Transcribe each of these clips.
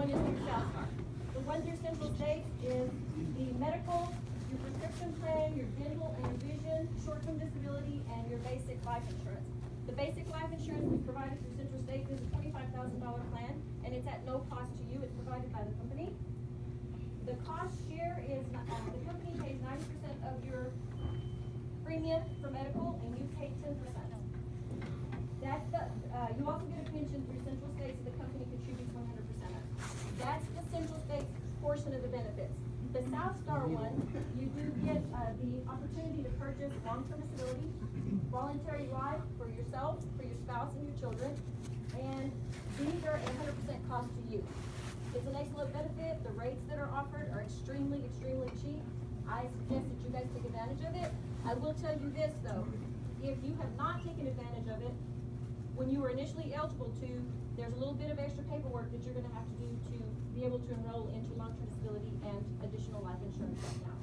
one is through SouthStar. The one through Central States is the medical, your prescription plan, your dental and vision, short-term disability, and your basic life insurance. The basic life insurance is provided through Central States is a $25,000 plan, and it's at no cost to you. It's provided by the company. The cost share is, the company pays 90% of your premium for medical, and you pay 10%. That's the, you also get a pension through Central States, and the company contributes 100% of it. That's the Central States portion of the benefits. The SouthStar one, you do get the opportunity to purchase long-term disability, voluntary life for yourself, for your spouse, and your children, and these are at 100% cost to you. It's an excellent benefit. The rates that are offered are extremely, extremely cheap. I suggest that you guys take advantage of it. I will tell you this though, if you have not taken advantage of it, when you were initially eligible to, there's a little bit of extra paperwork that you're going to have to do to be able to enroll into long-term disability and additional life insurance right now.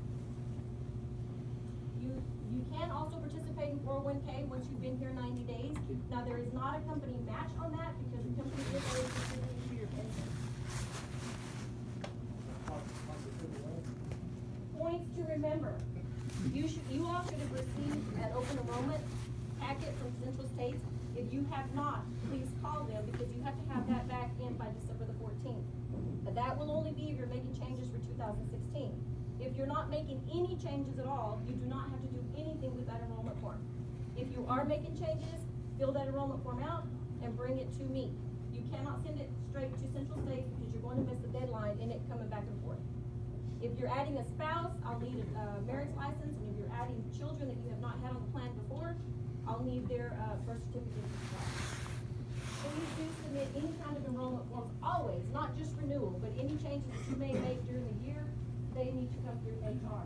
You can also participate in 401k once you've been here 90 days. Now there is not a company match on that because the company is already contributing to your pension. Points to remember. You all should have received an open enrollment packet from Central States. If you have not, please call them because you have to have that back in by December the 14th. But that will only be if you're making changes for 2016. If you're not making any changes at all, you do not have to do anything with that enrollment form. If you are making changes, fill that enrollment form out and bring it to me. You cannot send it straight to Central States because you're going to miss the deadline in it coming back and forth. If you're adding a spouse, I'll need a marriage license, and if you're adding children that you have not had on the plan before, I'll need their birth certificate as well. Please do submit any kind of enrollment forms, always, not just renewal, but any changes that you may make during the year, they need to come through HR.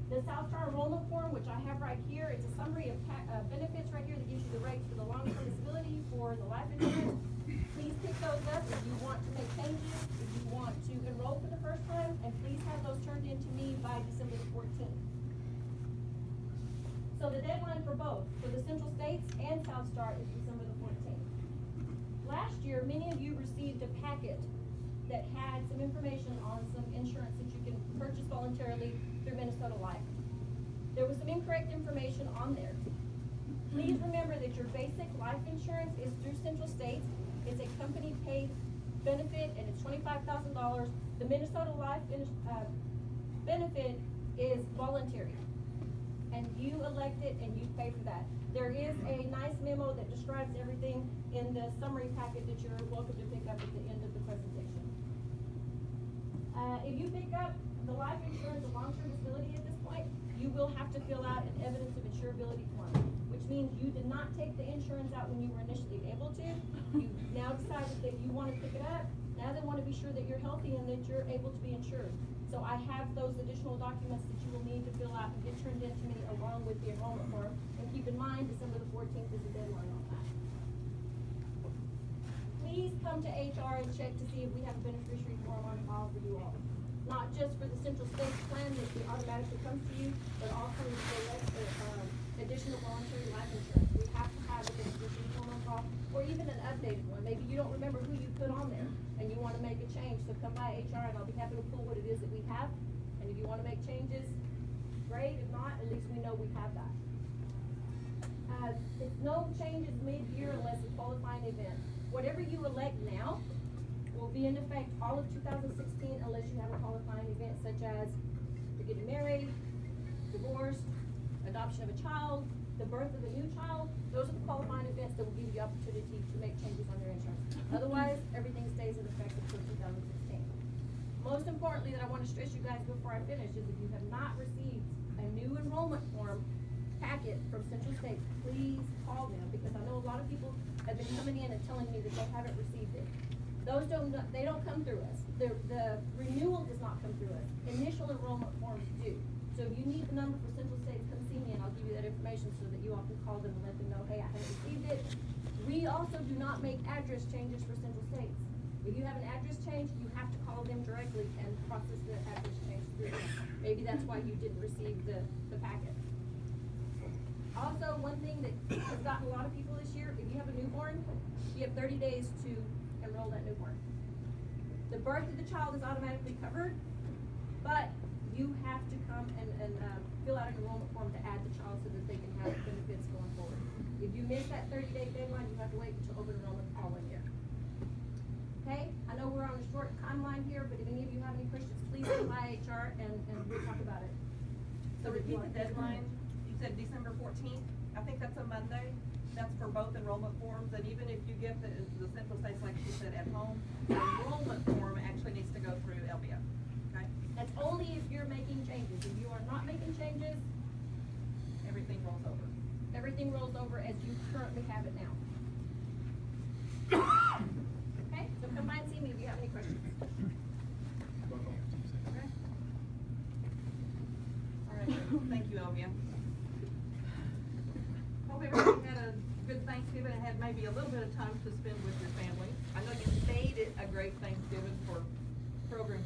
The SouthStar enrollment form, which I have right here, it's a summary of benefits right here that gives you the rates for the long-term disability, for the life insurance. Please pick those up if you want to make changes, if you want to enroll for the first time, and please have those turned in to me by December the 14th. So the deadline for both, for the Central States and SouthStar, is December the 14th. Last year, many of you received a packet that had some information on some insurance that you can purchase voluntarily through Minnesota Life. There was some incorrect information on there. Please remember that your basic life insurance is through Central States. It's a company paid benefit and it's $25,000. The Minnesota Life benefit is voluntary. And you elect it and you pay for that. There is a nice memo that describes everything in the summary packet that you're welcome to pick up at the end of the presentation. If you pick up the life insurance and long-term disability at this point, you will have to fill out an evidence of insurability form, which means you did not take the insurance out when you were initially able to. You now decided that you want to pick it up. Now they want to be sure that you're healthy and that you're able to be insured. So I have those additional documents that you will need to fill out and get turned in to me along with the enrollment form. And keep in mind, December the 14th is the deadline on that. Please come to HR and check to see if we have a beneficiary form on file for you all. Not just for the Central States plan that automatically comes to you, but also the additional voluntary life insurance. We have to have a beneficiary form on file, or even an updated one. Maybe you don't remember who you put on there and you want to make a change, so come by HR and I'll be happy to pull what it is that we have. And if you want to make changes, great. If not, at least we know we have that. It's no changes mid-year unless a qualifying event. Whatever you elect now will be in effect all of 2016 unless you have a qualifying event such as you're getting married, divorced, adoption of a child, the birth of a new child. Those are the qualifying events that will give you the opportunity to make changes on your insurance. Otherwise, everything stays in effect until 2016. Most importantly that I want to stress you guys before I finish is if you have not received a new enrollment form packet from Central States, please call them because I know a lot of people have been coming in and telling me that they haven't received it. Those they don't come through us. The renewal does not come through us. Initial enrollment forms do. So if you need the number for Central States, come see me and I'll give you that information so that you all can call them and let them know, hey, I haven't received it. We also do not make address changes for Central States. If you have an address change, you have to call them directly and process the address change through them. Maybe that's why you didn't receive the packet. Also, one thing that has gotten a lot of people this year, if you have a newborn, you have 30 days to enroll that newborn. The birth of the child is automatically covered, but you have to come and fill out an enrollment form to add the child so that they can have benefits going forward. If you miss that 30-day deadline, you have to wait until open enrollment the following year. Okay, I know we're on a short timeline here, but if any of you have any questions, please apply HR and we'll talk about it. So repeat the deadline. You said December 14th. I think that's a Monday. That's for both enrollment forms, and even if you get the central states, like you said, at home, the enrollment form actually needs to go through LBF, okay? That's only if you're making changes. If you are not making changes, Everything rolls over. everything rolls over as you currently have it now. Okay, so come by and see me if you have any questions. Okay. All right, thank you, Elvia. Hope everybody had a good Thanksgiving and had maybe a little bit of time to spend with your family. I know you made it a great Thanksgiving for Kroger's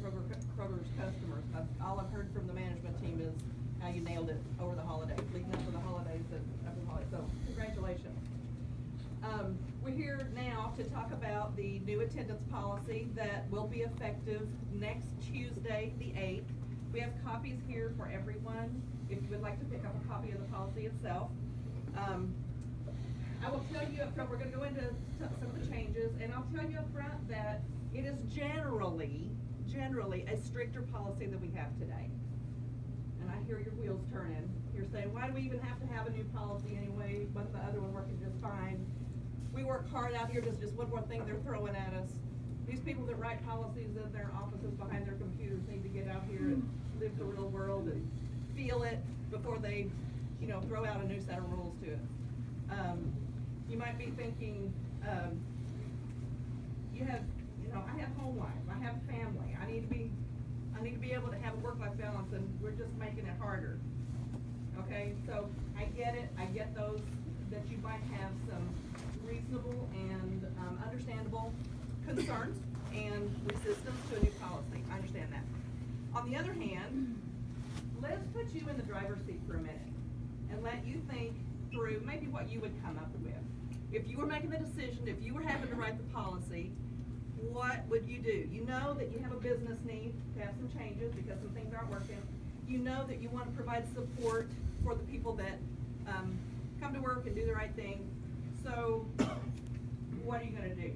customers. All I've heard from the management team is how you nailed it over the holidays, leading up to the holidays and after the holidays. So congratulations. We're here now to talk about the new attendance policy that will be effective next Tuesday, the 8th. We have copies here for everyone if you would like to pick up a copy of the policy itself. I will tell you up front, we're going to go into some of the changes, and I'll tell you up front that it is generally a stricter policy than we have today. And I hear your wheels turning. You're saying, why do we even have to have a new policy anyway? Wasn't the other one working just fine? We work hard out here, just one more thing they're throwing at us. These people that write policies in their offices behind their computers need to get out here and live the real world and feel it before they, throw out a new set of rules to it. You might be thinking, I have home life, I have family, I need to be able to have a work-life balance, and we're just making it harder. Okay, so I get it. I get those that you might have some reasonable and understandable concerns and resistance to a new policy. I understand that. On the other hand, let's put you in the driver's seat for a minute and let you think through maybe what you would come up with. If you were making the decision, if you were having to write the policy, what would you do? You know that you have a business need to have some changes because some things aren't working. You know that you want to provide support for the people that come to work and do the right thing. So what are you going to do?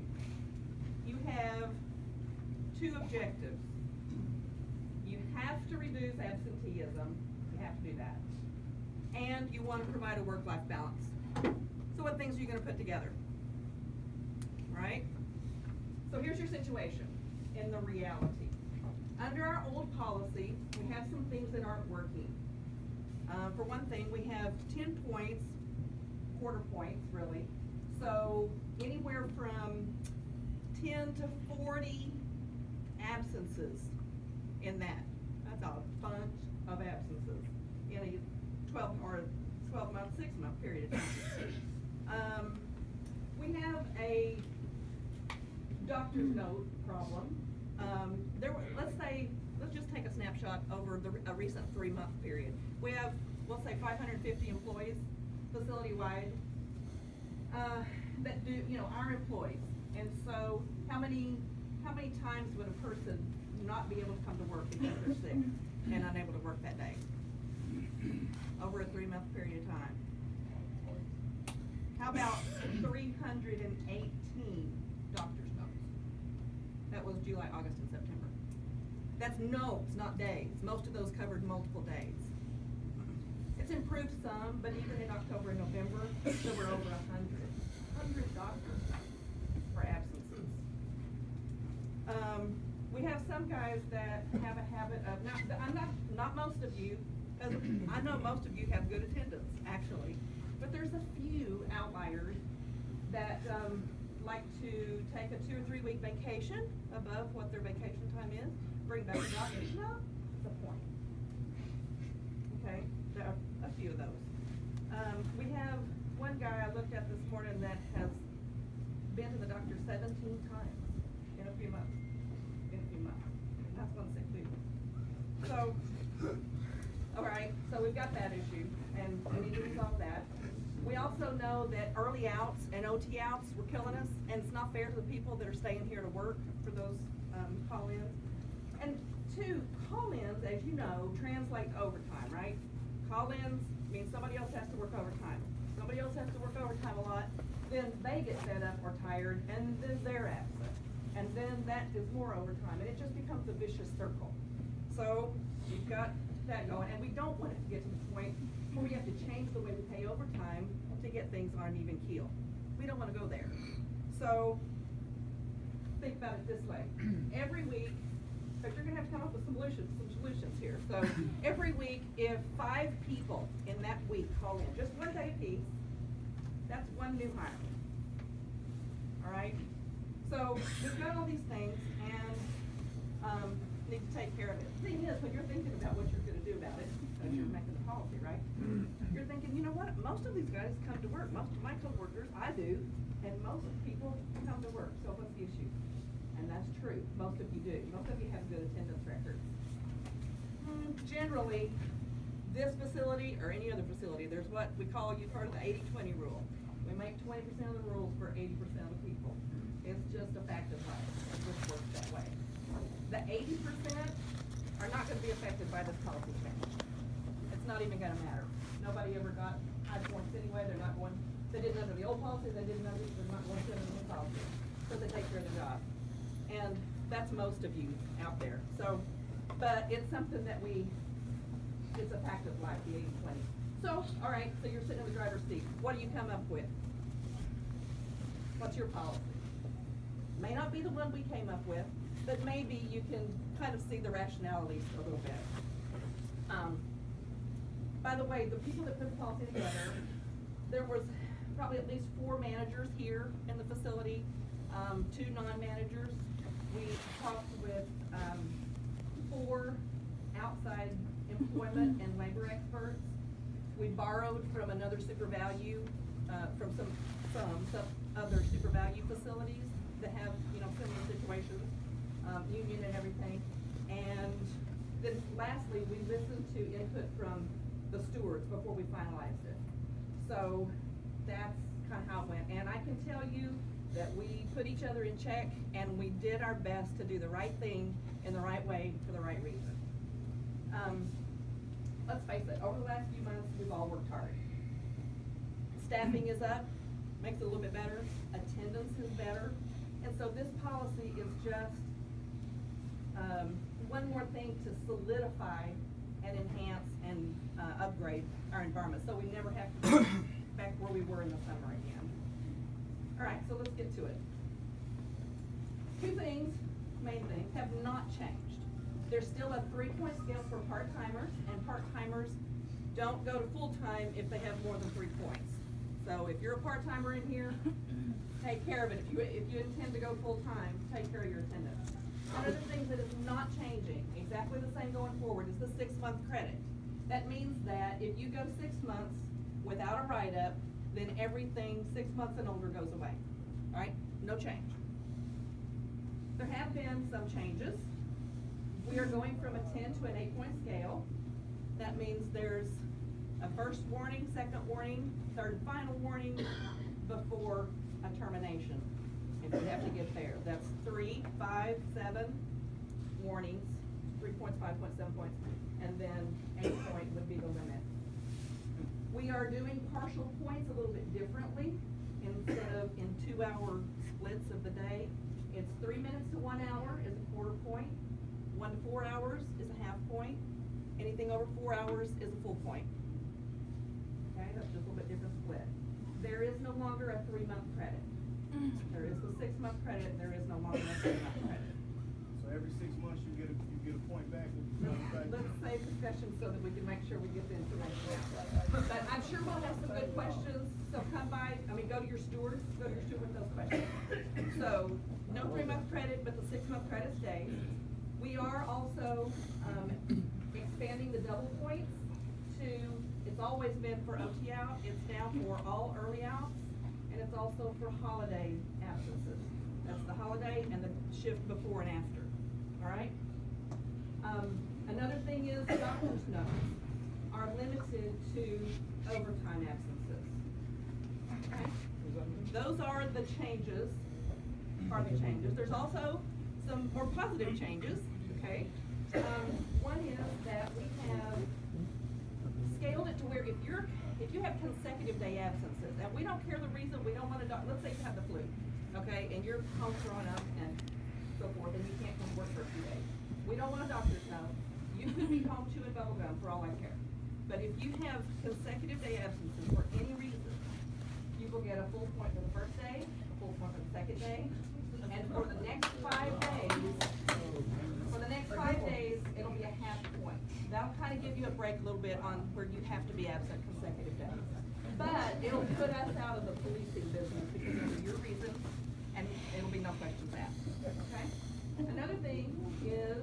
You have two objectives. You have to reduce absenteeism. You have to do that. And you want to provide a work-life balance. So what things are you going to put together? Right? So here's your situation in the reality. Under our old policy, we have some things that aren't working. For one thing, we have 10 points, quarter points really. So anywhere from 10 to 40 absences in that. That's a bunch of absences in a 12-month, 6-month period of time. We have a doctor's note problem. Let's just take a snapshot over a recent 3-month period. We have, we'll say 550 employees facility-wide that do, our employees. And so how many times would a person not be able to come to work because they're sick and unable to work that day? Over a 3-month period of time. How about 318 doctor's notes? That was July, August, and September. That's notes, not days. Most of those covered multiple days. It's improved some, but even in October and November, there were over 100 doctors for absences. We have some guys that have a habit of, not most of you, because I know most of you have good attendance, actually, but there's a few outliers that like to take a 2 or 3 week vacation above what their vacation time is, bring back a doctor's note. That's the point. Okay, there are a few of those. We have one guy I looked at this morning that has been to the doctor 17 times in a few months. That's one sick week. So, all right, so we've got that issue, and we need to resolve that. We also know that early outs and OT outs were killing us, and it's not fair to the people that are staying here to work for those, call-ins. And two, call-ins, as you know, translate to overtime, right? Call-ins means somebody else has to work overtime. Somebody else has to work overtime a lot, then they get fed up or tired, and then they're absent. And then that is more overtime, and it just becomes a vicious circle. So, you've got that going, and we don't want it to get to the point where we have to change the way we pay overtime to get things on an even keel. We don't wanna go there. So, think about it this way. Every week, but you're gonna have to come up with some solutions here. So, every week, if 5 people in that week call in, just one day apiece, that's 1 new hire. All right? So, we've got all these things, and need to take care of it. The thing is, when you're thinking about what you're gonna do about it, because you're making the policy, right? You're thinking, you know what, most of these guys come to work, most of my coworkers, I do, and most people come to work, so what's the issue? And that's true, most of you do. Most of you have good attendance records. Generally, this facility or any other facility, there's what we call, you've heard of the 80-20 rule. We make 20% of the rules for 80% of the people. It's just a fact of life. It just works that way. The 80% are not gonna be affected by this policy change. It's not even gonna matter. Nobody ever got high points anyway. They're not going, they didn't under the old policy, they didn't under, they're not going to under the new policy. So they take care of the job. And that's most of you out there. So, but it's something that it's a fact of life, the 80-20. So, all right, so you're sitting in the driver's seat. What do you come up with? What's your policy? May not be the one we came up with, but maybe you can kind of see the rationalities a little bit. By the way, the people that put the policy together, there was probably at least 4 managers here in the facility, 2 non-managers. We talked with 4 outside employment and labor experts. We borrowed from another SuperValue, from some other SuperValue facilities that have, similar situations, union and everything. And then lastly, we listened to input from the stewards before we finalized it. So that's kind of how it went. And I can tell you that we put each other in check and we did our best to do the right thing in the right way for the right reason. Let's face it, over the last few months, we've all worked hard. Staffing is up, makes it a little bit better. Attendance is better. And so this policy is just one more thing to solidify and enhance and upgrade our environment, so we never have to go back where we were in the summer again. All right, so let's get to it. 2 things, main things, have not changed. There's still a 3-point scale for part-timers, and part-timers don't go to full-time if they have more than 3 points. So if you're a part-timer in here, take care of it. If you intend to go full-time, take care of your attendance. One of the things that is not changing, exactly the same going forward, is the 6-month credit. That means that if you go 6 months without a write-up, then everything 6 months and older goes away. All right? No change. There have been some changes. We are going from a 10 to an 8-point scale. That means there's a first warning, second warning, third and final warning before a termination. If you have to get there, that's 3, 5, 7 warnings, 3 points, 5 points, 7 points, and then 8 point would be the limit. We are doing partial points a little bit differently. Instead of in 2-hour splits of the day, it's 3 minutes to 1 hour is a quarter point. 1 to 4 hours is a half point. Anything over 4 hours is a full point. Okay, that's just a little bit different split. There is no longer a 3-month credit. There is a 6-month credit. There is no longer a 3-month credit. So every 6 months you get a point back. Let's save discussion so that we can make sure we get the information out. But I'm sure we'll have some good questions. So come by. Go to your steward. Go to your steward with those questions. So no 3-month credit, but the 6-month credit stays. We are also expanding the double points to. It's always been for OT out. It's now for all early outs. And it's also for holiday absences. That's the holiday and the shift before and after. All right? Another thing is doctor's notes are limited to overtime absences. Okay? Those are the changes, There's also some more positive changes, okay? One is that we have scaled it to where if you have consecutive day absences, and we don't care the reason, we don't want to, let's say you have the flu, okay, and you're home throwing up and so forth, and you can't come to work for a few days. We don't want a doctor's note. You could be home chewing bubble gum for all I care. But if you have consecutive day absences for any reason, you will get a full point for the first day, a full point for the second day, and for the next 5 days, it'll be a half point. That'll kind of give you a break a little bit on where you have to be absent consecutive days. But it'll put us out of the policing business because those are your reasons, and it'll be no questions asked, okay? Another thing is,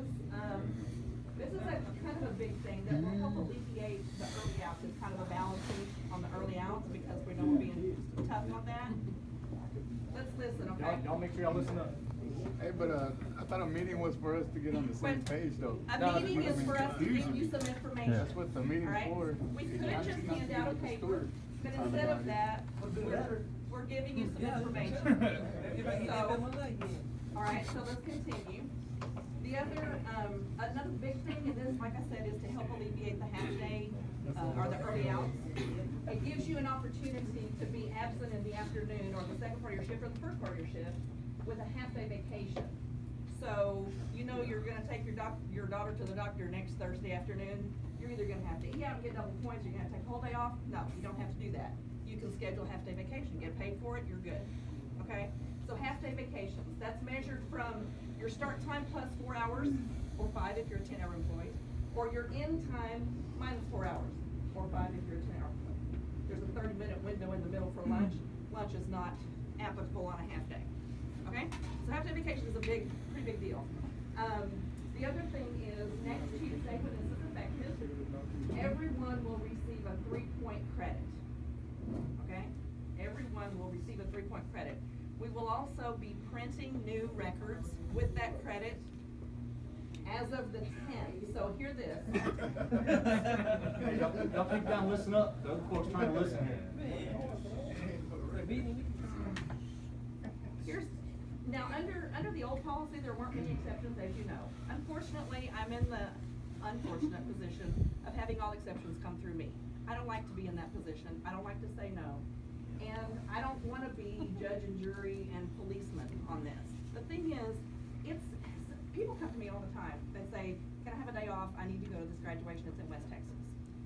this is a kind of a big thing that will help alleviate the early outs. It's kind of a balancing on the early outs because we know we're being tough on that. Let's listen, okay? Y'all make sure y'all listen up. Hey, but I thought a meeting was for us to get on the same page, though. A meeting is for us to give you some information. That's what the meeting's Alright? for. We could just hand out a paper, but instead of that, we're giving you some information. So, alright, so let's continue. The other, another big thing in this, like I said, is to help alleviate the half day, or the early outs. It gives you an opportunity to be absent in the afternoon, or the second part of your shift, or the first part of your shift, with a half day vacation. So, you know you're gonna take your daughter to the doctor next Thursday afternoon, you're either gonna have to eat out and get double points, or you're gonna take a whole day off. No, you don't have to do that. You can schedule a half day vacation, get paid for it, you're good, okay? So half day vacations, that's measured from your start time plus 4 hours, or 5 if you're a 10-hour employee, or your end time minus 4 hours, or 5 if you're a 10-hour employee. There's a 30-minute window in the middle for lunch. Lunch is not applicable on a half day, okay? So half day vacation is a pretty big deal. The other thing is next Tuesday, when this is effective, everyone will receive a 3-point credit, okay? Everyone will receive a 3-point credit. We will also be printing new records with that credit as of the 10th. So hear this. Hey, y'all keep down, listen up. The other folks trying to listen here. Now under the old policy, there weren't many exceptions, as you know. Unfortunately, I'm in the unfortunate position of having all exceptions come through me. I don't like to be in that position. I don't like to say no. And I don't want to be judge and jury and policeman on this. The thing is, people come to me all the time. They say, can I have a day off? I need to go to this graduation. It's in West Texas.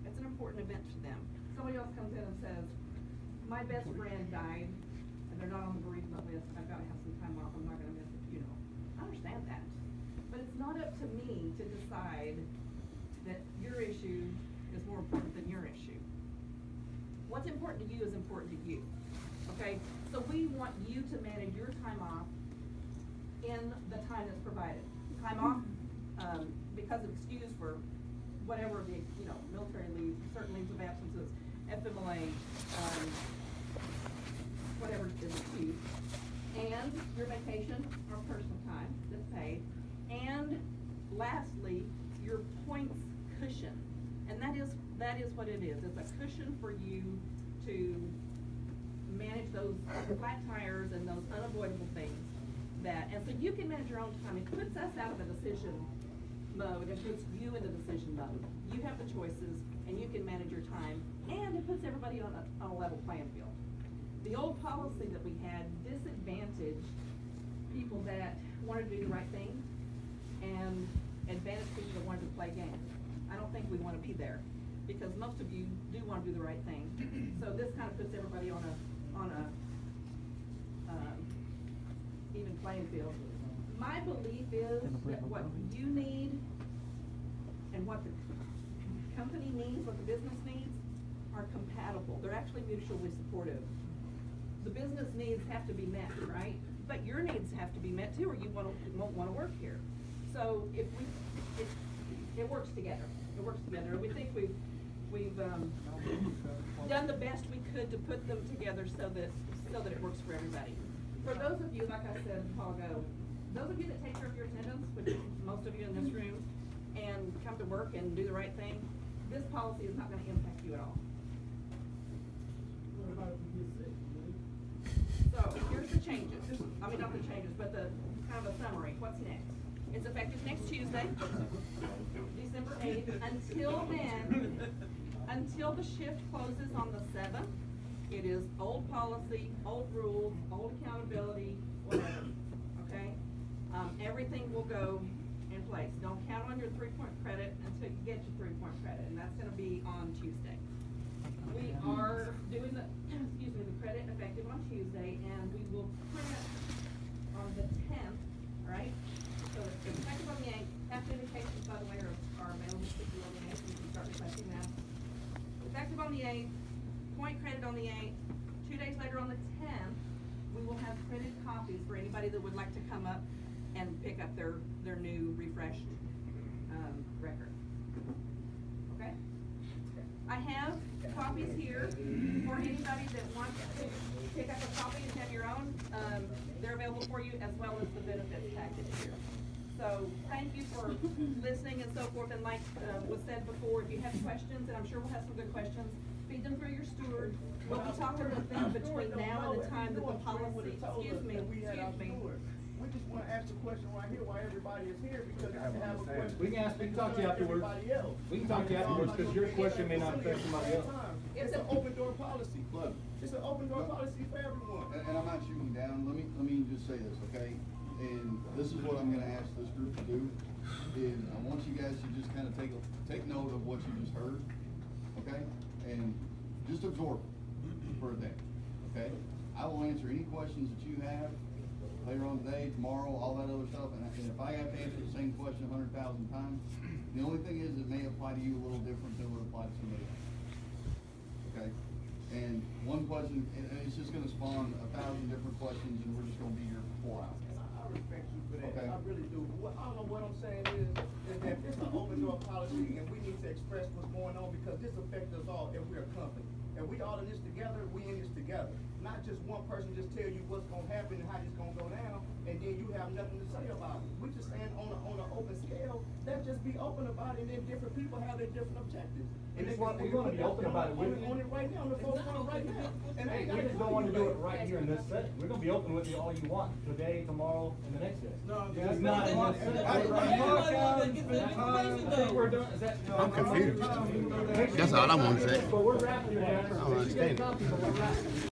It's an important event to them. Somebody else comes in and says, my best friend died, and they're not on the bereavement list. I've got to have some time off. I'm not going to miss the funeral. I understand that. But it's not up to me to decide that your issue is more important than your issue. What's important to you is important to you, okay? So we want you to manage your time off in the time that's provided. Time off because of excuse for whatever the, military leave, certain leaves of absences, FMLA, whatever is excused, and your vacation or personal time that's paid, and lastly, your points cushion. And that is what it is. It's a cushion for you to manage those flat tires and those unavoidable things and so you can manage your own time. It puts us out of the decision mode and puts you in the decision mode. You have the choices and you can manage your time, and it puts everybody on a level playing field. The old policy that we had disadvantaged people that wanted to do the right thing and advantaged people that wanted to play games. I don't think we want to be there, because most of you do want to do the right thing. So this kind of puts everybody on a even playing field. My belief is that what you need and what the company needs, what the business needs, are compatible. They're actually mutually supportive. The business needs have to be met, right? But your needs have to be met too, or you won't want to work here. So if it works together. It works together. We think we've done the best we could to put them together so that it works for everybody. For those of you, like I said a while ago, those of you that take care of your attendance, which is most of you in this room, and come to work and do the right thing, this policy is not going to impact you at all. What about if you get sick? So, here's the changes, I mean, not the changes, but the, kind of a summary, what's next? It's effective next Tuesday, December 8th, until then, until the shift closes on the 7th, it is old policy, old rules, old accountability, whatever, okay? Everything will go in place. Don't count on your 3-point credit until you get your 3-point credit, and that's gonna be on Tuesday. We are doing the, excuse me, the credit effective on Tuesday, and we will print on the 10th, right? So it's effective on the 8th. Half indications, by the way, are available to you on the 8th. You can start requesting that. Effective on the 8th, point credit on the 8th. 2 days later on the 10th, we will have printed copies for anybody that would like to come up and pick up their new refreshed, record. Okay? I have copies here for anybody that wants to pick up a copy and have your own. They're available for you, as well as the benefits package here. So thank you for listening and so forth, and like was said before, if you have questions, and I'm sure we'll have some good questions, feed them through your steward. We'll be talking with them between now and the time that the policy, excuse me. We just wanna ask the question right here while everybody is here, because if you have a question. We can talk to you afterwards. We can talk to you afterwards, because your question may not affect somebody else. It's an open door policy. Look. It's an open door policy for everyone. And I'm not shooting you down, let me just say this, okay? And this is what I'm gonna ask this group to do, is I want you guys to just kinda take note of what you just heard, okay? And just absorb it for a day, okay? I will answer any questions that you have later on today, tomorrow, all that other stuff, and if I have to answer the same question 100,000 times, the only thing is it may apply to you a little different than it would apply to somebody else. Okay? And one question, and it's just gonna spawn 1,000 different questions, and we're just gonna be here for 4 hours. I respect you for that, Okay. I really do. I don't know what I'm saying is that it's an open door policy, and we need to express what's going on, because this affects us all if we're a company. And we all in this together, we in this together. Not just one person just tell you what's gonna happen and how it's gonna go down, and then you have nothing to say about it. We just saying on an open scale, let's just be open about it, and then different people have their different objectives. And We're gonna be open about it with you. On it right now, on the phone right now. And Hey, we just don't want to do it right here in this setting. We're gonna be open with you all you want, today, tomorrow, and the next day. No, Just not in this setting. We're done, is that? I'm confused. That's all I want to say. But we're wrapping it down. I don't understand it.